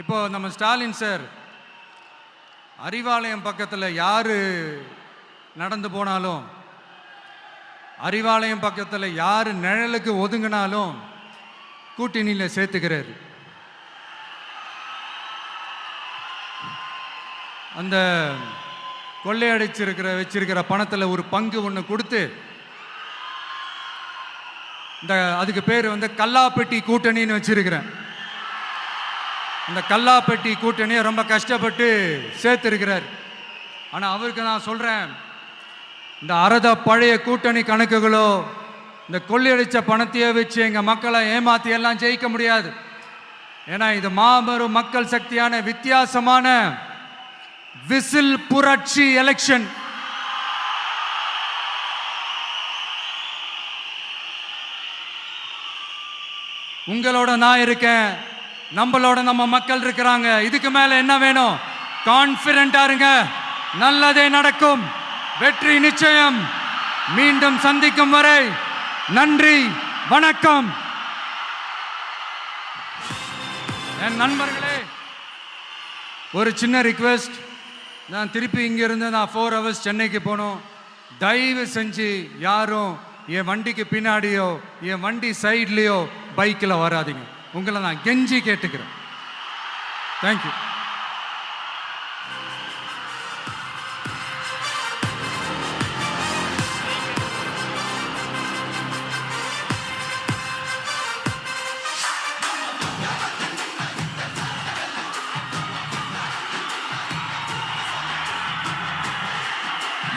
இப்போ நம்ம ஸ்டாலின் சார் அறிவாலயம் பக்கத்தில் யாரு நடந்து போனாலும், அறிவாலயம் பக்கத்தில் யாரு நிழலுக்கு ஒதுங்கினாலும் கூட்டணியில சேர்த்துக்கிறாரு. அந்த கொள்ளையடிச்சிருக்கிற வச்சிருக்கிற பணத்தில் ஒரு பங்கு ஒன்று கொடுத்து, இந்த அதுக்கு பேர் கல்லாப்பெட்டி கூட்டணின்னு வச்சிருக்கிறேன். அந்த கல்லாப்பெட்டி கூட்டணியை ரொம்ப கஷ்டப்பட்டு சேர்த்திருக்கிறார். ஆனால் அவருக்கு நான் சொல்கிறேன், இந்த அறத பழைய கூட்டணி கணக்குகளோ இந்த கொள்ளையடிச்ச பணத்தையே வச்சு எங்கள் மக்களை ஏமாற்றி எல்லாம் ஜெயிக்க முடியாது. ஏன்னா இது மாபெரும் மக்கள் சக்தியான வித்தியாசமான விசில் புரட்சி எலெக்ஷன். உங்களோட நான் இருக்கேன், நம்மளோட நம்ம மக்கள் இருக்கிறாங்க. இதுக்கு மேல என்ன வேணும்? கான்பிடென்டா இருங்க, நல்லதே நடக்கும், வெற்றி நிச்சயம். மீண்டும் சந்திக்கும் வரை நன்றி, வணக்கம். என் நண்பர்களே, ஒரு சின்ன ரிக்வெஸ்ட். நான் திருப்பி இங்கிருந்து 4 hours சென்னைக்கு போகணும். தயவு செஞ்சு யாரும் என் வண்டிக்கு பின்னாடியோ என் வண்டி சைட்லேயோ பைக்கில் வராதிங்க. உங்களை நான் கெஞ்சி கேட்டுக்கிறேன். தேங்க்யூ.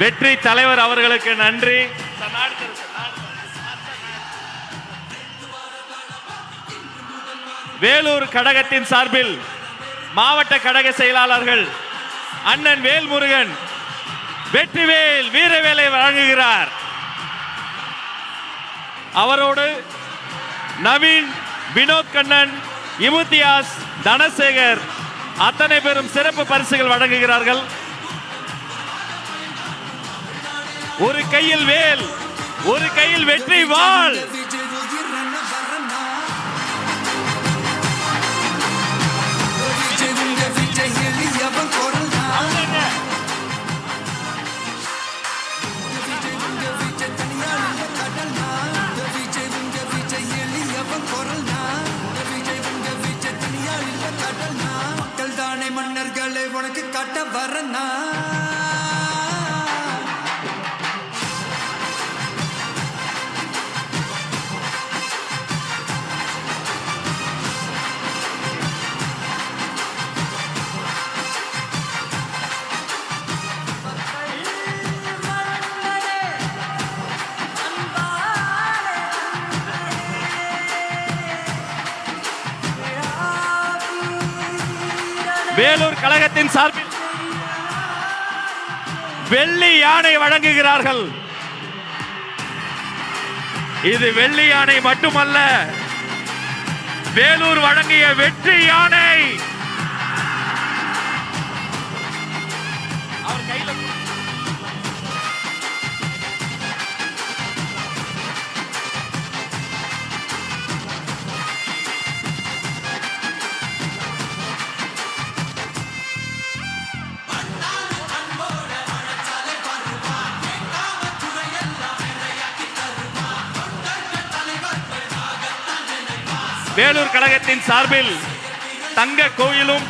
வெற்றி தலைவர் அவர்களுக்கு நன்றி. வேலூர் கழகத்தின் சார்பில் மாவட்ட கழக செயலாளர்கள் அண்ணன் வேல்முருகன் வெற்றிவேல் வீரவேலை வழங்குகிறார். அவரோடு நவீன், வினோத் கண்ணன், இமுத்தியாஸ், தனசேகர் அத்தனை பேரும் சிறப்பு பரிசுகள் வழங்குகிறார்கள். ஒரு கையில் வேல், ஒரு கையில் வெற்றி வாள். மக்கள் தானே மன்னர்களை உனக்கு காட்ட வரனா. வேலூர் கழகத்தின் சார்பில் வெள்ளி யானை வழங்குகிறார்கள். இது வெள்ளி யானை மட்டுமல்ல, வேலூர் வழங்கிய வெற்றி யானை. அவர் கையில் வேலூர் கழகத்தின் சார்பில் தங்க கோயிலும்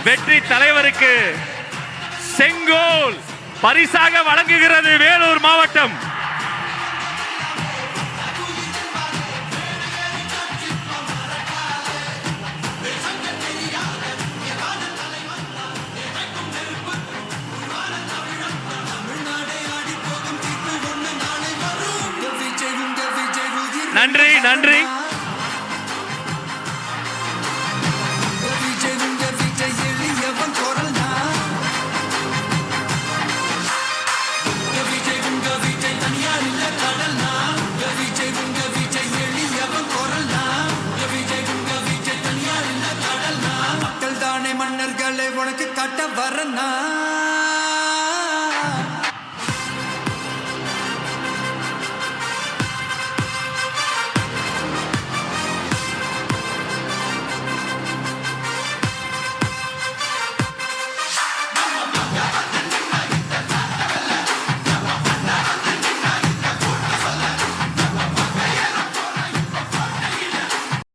வெற்றி தலைவருக்கு செங்கோல் பரிசாக வழங்குகிறது வேலூர் மாவட்டம். நன்றி நன்றி. மக்கள் தானே மன்னர்களை உனக்கு காட்ட வரனா.